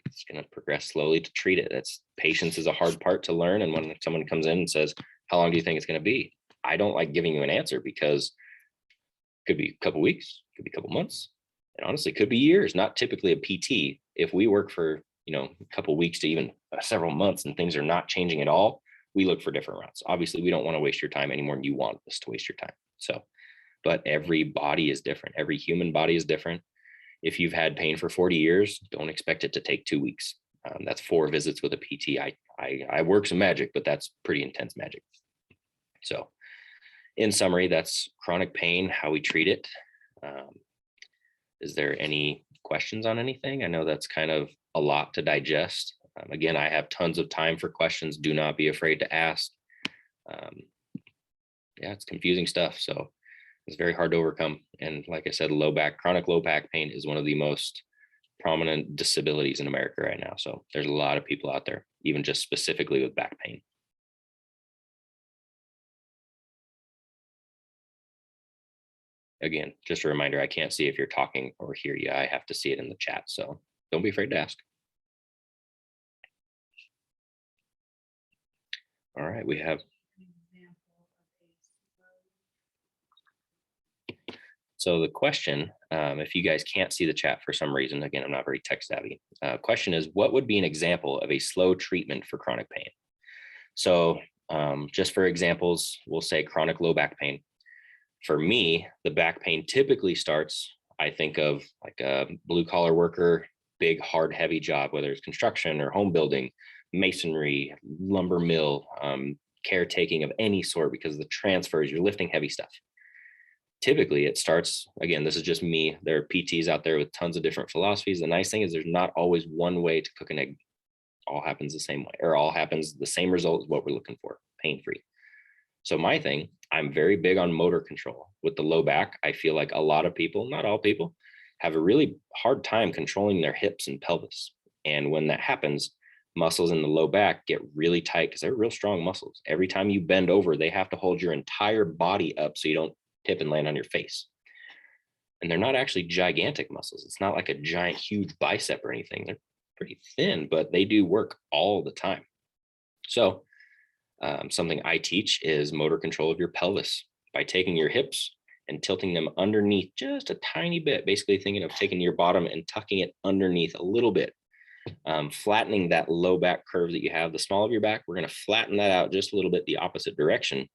It's going to progress slowly to treat it. Patience is a hard part to learn. And when someone comes in and says, how long do you think it's going to be? I don't like giving you an answer, because it could be a couple weeks, could be a couple months, and honestly could be years. Not typically a PT. If we work for, a couple weeks to even several months and things are not changing at all, we look for different routes. Obviously, we don't want to waste your time any more than you want us to waste your time. So, but every body is different. Every human body is different. If you've had pain for 40 years, don't expect it to take 2 weeks. That's 4 visits with a PT. I work some magic, but that's pretty intense magic. So in summary, that's chronic pain, how we treat it. Is there any questions on anything? I know that's kind of a lot to digest. Again, I have tons of time for questions. Do not be afraid to ask. Yeah, it's confusing stuff. So it's very hard to overcome. And like I said, chronic low back pain is one of the most prominent disabilities in America right now. So there's a lot of people out there, even just specifically with back pain. Again, just a reminder, I can't see if you're talking or hear you. I have to see it in the chat. So don't be afraid to ask. All right, we have. So the question, if you guys can't see the chat for some reason, again, I'm not very tech savvy. Question is, what would be an example of a slow treatment for chronic pain? So just for examples, we'll say chronic low back pain. For me, the back pain typically starts, I think of like a blue collar worker, big, hard, heavy job, whether it's construction or home building, masonry, lumber mill, caretaking of any sort, because the transfers, you're lifting heavy stuff. Typically it starts, again, this is just me. There are PTs out there with tons of different philosophies. The nice thing is there's not always one way to cook an egg. All happens the same way, or all happens the same result as what we're looking for, pain-free. So my thing, I'm very big on motor control. With the low back, I feel like a lot of people, not all people, have a really hard time controlling their hips and pelvis. And when that happens, muscles in the low back get really tight because they're real strong muscles. Every time you bend over, they have to hold your entire body up so you don't tip and land on your face. And they're not actually gigantic muscles. It's not like a giant, huge bicep or anything. They're pretty thin, but they do work all the time. So something I teach is motor control of your pelvis by taking your hips and tilting them underneath just a tiny bit, basically thinking of taking your bottom and tucking it underneath a little bit, flattening that low back curve that you have, the small of your back. We're going to flatten that out just a little bit the opposite direction.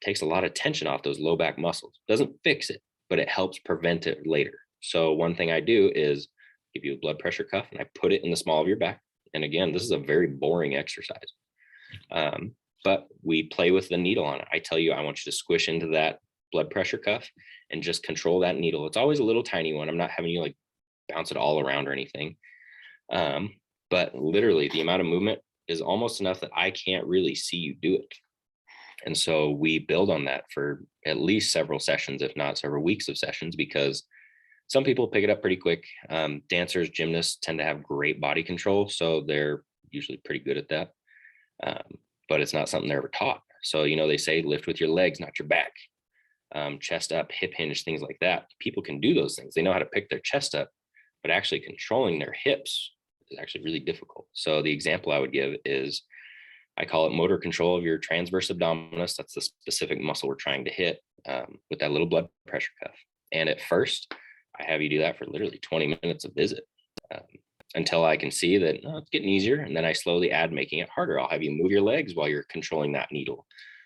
Takes a lot of tension off those low back muscles. Doesn't fix it, but it helps prevent it later. So one thing I do is give you a blood pressure cuff and I put it in the small of your back. And again, this is a very boring exercise. But we play with the needle on it. I tell you, I want you to squish into that blood pressure cuff and just control that needle. It's always a little tiny one. I'm not having you like bounce it all around or anything. But literally the amount of movement is almost enough that I can't really see you do it. And so we build on that for at least several sessions, if not several weeks of sessions, because some people pick it up pretty quick. Dancers, gymnasts tend to have great body control, so they're usually pretty good at that. But it's not something they're ever taught. So, they say lift with your legs, not your back. Chest up, hip hinge, things like that. People can do those things. They know how to pick their chest up, but actually controlling their hips is actually really difficult. So the example I would give is, I call it motor control of your transverse abdominis. That's the specific muscle we're trying to hit with that little blood pressure cuff. And at first, I have you do that for literally 20 minutes a visit. until I can see that it's getting easier. And then I slowly add making it harder. I'll have you move your legs while you're controlling that needle.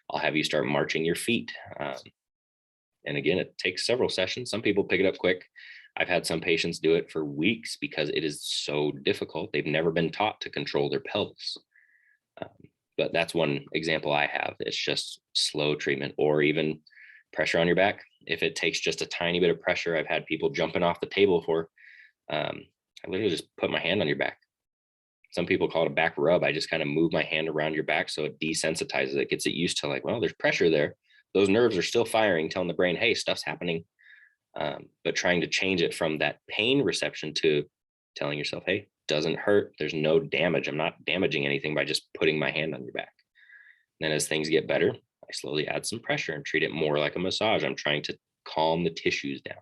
I'll have you start marching your feet. And again, it takes several sessions. Some people pick it up quick. I've had some patients do it for weeks because it is so difficult. They've never been taught to control their pelvis. But that's one example I have. It's just slow treatment, or even pressure on your back. If it takes just a tiny bit of pressure, I've had people jumping off the table for, I literally just put my hand on your back. Some people call it a back rub. I just kind of move my hand around your back so it desensitizes it, gets it used to like, well, there's pressure there. Those nerves are still firing, telling the brain, hey, stuff's happening. But trying to change it from that pain reception to telling yourself, hey, doesn't hurt. There's no damage. I'm not damaging anything by just putting my hand on your back. Then as things get better, I slowly add some pressure and treat it more like a massage. I'm trying to calm the tissues down.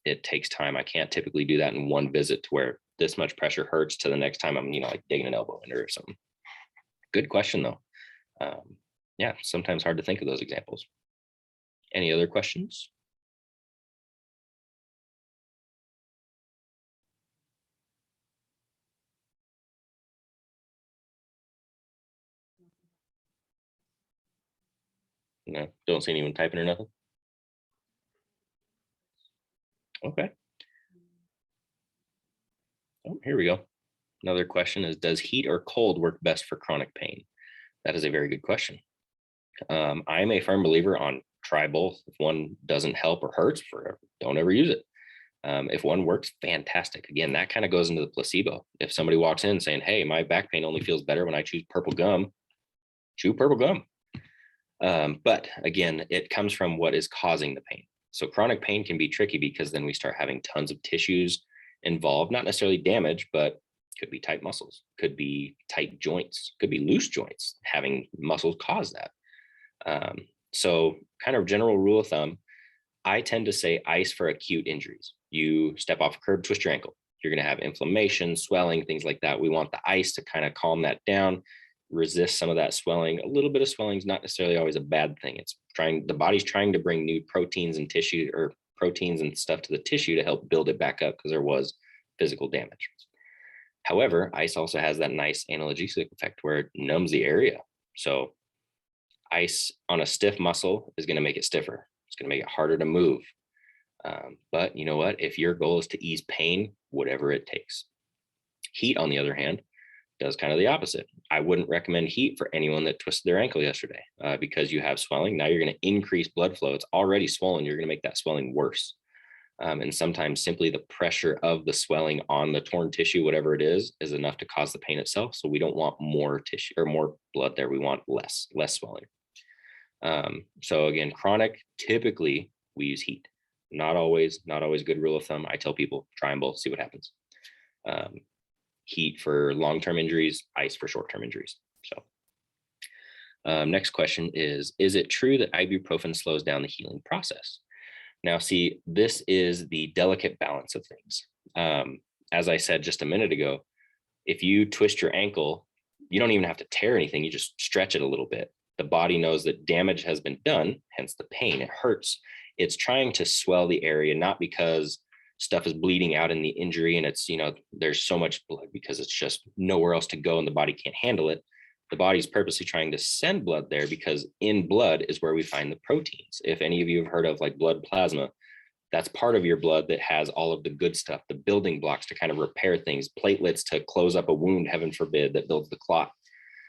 It takes time. I can't typically do that in one visit to where this much pressure hurts to the next time I'm, like digging an elbow in or something. Good question though. Yeah, sometimes hard to think of those examples. Any other questions? No, don't see anyone typing or nothing. Okay. Oh, here we go. Another question is, does heat or cold work best for chronic pain? That is a very good question. I'm a firm believer on try both. If one doesn't help or hurts, don't ever use it. If one works, fantastic. Again, that kind of goes into the placebo. If somebody walks in saying, hey, my back pain only feels better when I choose purple gum, chew purple gum. But again, it comes from what is causing the pain. So chronic pain can be tricky because then we start having tons of tissues involved, not necessarily damage, but could be tight muscles, could be tight joints, could be loose joints, having muscles cause that. So kind of general rule of thumb, I tend to say ice for acute injuries. You step off a curb, twist your ankle. You're going to have inflammation, swelling, things like that. We want the ice to kind of calm that down, resist some of that swelling. A little bit of swelling is not necessarily always a bad thing. The body's trying to bring new proteins and tissue, or proteins and stuff to the tissue to help build it back up because there was physical damage. However, ice also has that nice analgesic effect where it numbs the area. So ice on a stiff muscle is going to make it stiffer. It's going to make it harder to move. But you know what? If your goal is to ease pain, whatever it takes. Heat, on the other hand, does kind of the opposite. I wouldn't recommend heat for anyone that twisted their ankle yesterday because you have swelling. Now you're going to increase blood flow. It's already swollen. You're going to make that swelling worse. And sometimes simply the pressure of the swelling on the torn tissue, whatever it is enough to cause the pain itself. So we don't want more tissue or more blood there. We want less swelling. So again, chronic, typically we use heat. Not always good rule of thumb. I tell people try them both, see what happens. Heat for long-term injuries, ice for short-term injuries. So next question is it true that ibuprofen slows down the healing process? Now, see, this is the delicate balance of things. As I said just a minute ago, if you twist your ankle, you don't even have to tear anything. You just stretch it a little bit. The body knows that damage has been done, hence the pain. It hurts. It's trying to swell the area, not because stuff is bleeding out in the injury and it's, there's so much blood because it's just nowhere else to go and the body can't handle it. The body's purposely trying to send blood there because in blood is where we find the proteins. If any of you have heard of like blood plasma, that's part of your blood that has all of the good stuff, the building blocks to kind of repair things, platelets to close up a wound, heaven forbid, that builds the clot.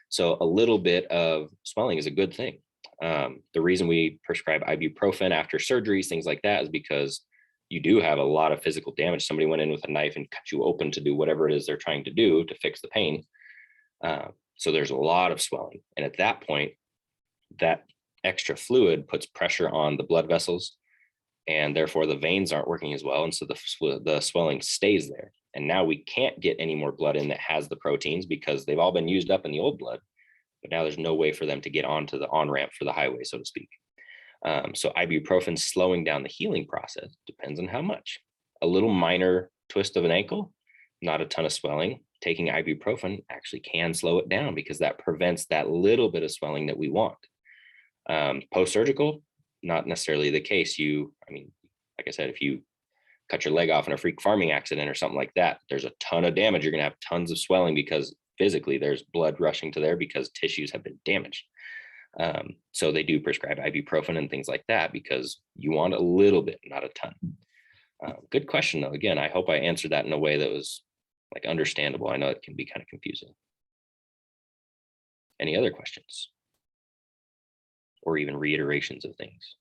So a little bit of swelling is a good thing. The reason we prescribe ibuprofen after surgeries, things like that, is because you do have a lot of physical damage. Somebody went in with a knife and cut you open to do whatever it is they're trying to do to fix the pain. So there's a lot of swelling. And at that point, that extra fluid puts pressure on the blood vessels and therefore the veins aren't working as well. And so the swelling stays there. And now we can't get any more blood in that has the proteins because they've all been used up in the old blood. But now there's no way for them to get onto the on-ramp for the highway, so to speak. So ibuprofen slowing down the healing process depends on how much. A little minor twist of an ankle, not a ton of swelling. Taking ibuprofen actually can slow it down because that prevents that little bit of swelling that we want. Post-surgical, not necessarily the case. Like I said, if you cut your leg off in a freak farming accident or something like that, there's a ton of damage. You're going to have tons of swelling because physically there's blood rushing to there because tissues have been damaged. So they do prescribe ibuprofen and things like that because you want a little bit, not a ton. Good question though. Again, I hope I answered that in a way that was like understandable. I know it can be kind of confusing. Any other questions? Or even reiterations of things?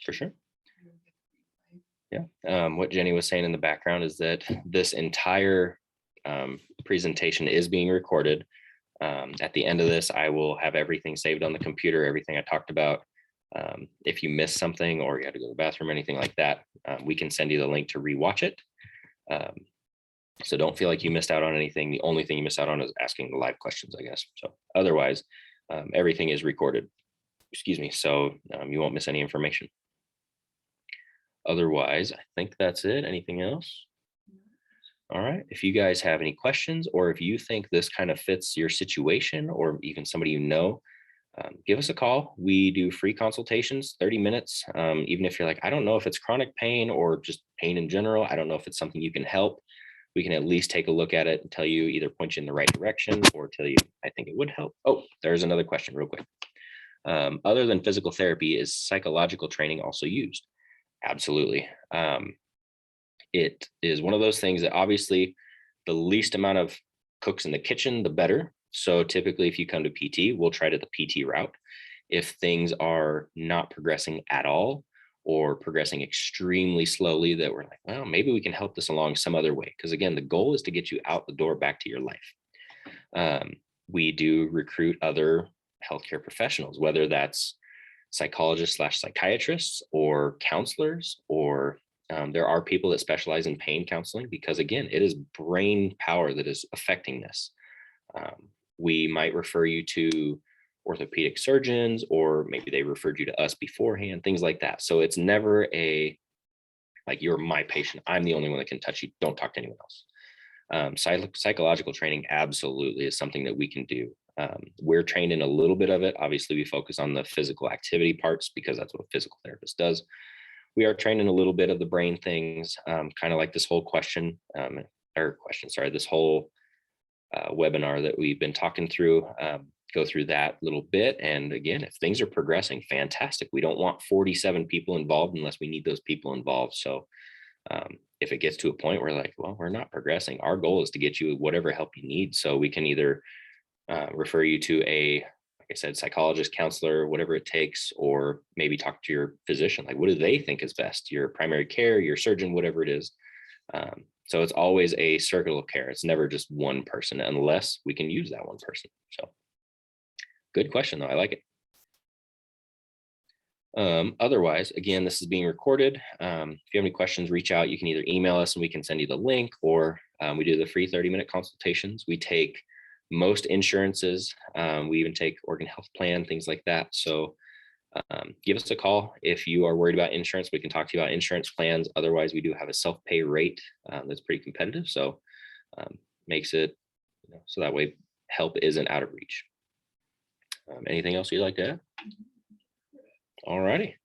For sure. Yeah. What Jenny was saying in the background is that this entire presentation is being recorded. At the end of this, I will have everything saved on the computer, everything I talked about. If you missed something or you had to go to the bathroom or anything like that, we can send you the link to rewatch it. So don't feel like you missed out on anything. The only thing you missed out on is asking the live questions, I guess. So otherwise, everything is recorded. Excuse me. So you won't miss any information. Otherwise, I think that's it. Anything else? All right. If you guys have any questions, or if you think this kind of fits your situation, or even somebody you know, give us a call. We do free consultations, 30 minutes. Even if you're like, I don't know if it's chronic pain or just pain in general, I don't know if it's something you can help. We can at least take a look at it and tell you, either point you in the right direction or tell you, I think it would help. Oh, there's another question real quick. Other than physical therapy, is psychological training also used? Absolutely. It is one of those things that obviously the least amount of cooks in the kitchen, the better. So typically if you come to PT, we'll try to the PT route. If things are not progressing at all or progressing extremely slowly, that we're like, well, maybe we can help this along some other way. Because again, the goal is to get you out the door back to your life. We do recruit other healthcare professionals, whether that's psychologists / psychiatrists or counselors, or there are people that specialize in pain counseling, because again, it is brain power that is affecting this. We might refer you to orthopedic surgeons, or maybe they referred you to us beforehand, things like that. So it's never a, like, you're my patient, I'm the only one that can touch you, don't talk to anyone else. Psychological training absolutely is something that we can do. We're trained in a little bit of it. Obviously, we focus on the physical activity parts because that's what a physical therapist does. We are trained in a little bit of the brain things, kind of like this whole this whole webinar that we've been talking through. Go through that little bit. And again, if things are progressing, fantastic. We don't want 47 people involved unless we need those people involved. So if it gets to a point where like, well, we're not progressing, our goal is to get you whatever help you need. So we can either refer you to a, like I said, psychologist, counselor, whatever it takes, or maybe talk to your physician. Like, what do they think is best? Your primary care, your surgeon, whatever it is. So it's always a circle of care. It's never just one person, unless we can use that one person. So good question though. I like it. Otherwise, again, this is being recorded. If you have any questions, reach out. You can either email us and we can send you the link, or we do the free 30-minute consultations. We take most insurances. We even take Oregon Health Plan, things like that. So give us a call if you are worried about insurance. We can talk to you about insurance plans. Otherwise, we do have a self-pay rate that's pretty competitive. So makes it, so that way help isn't out of reach. Anything else you'd like to add? All righty.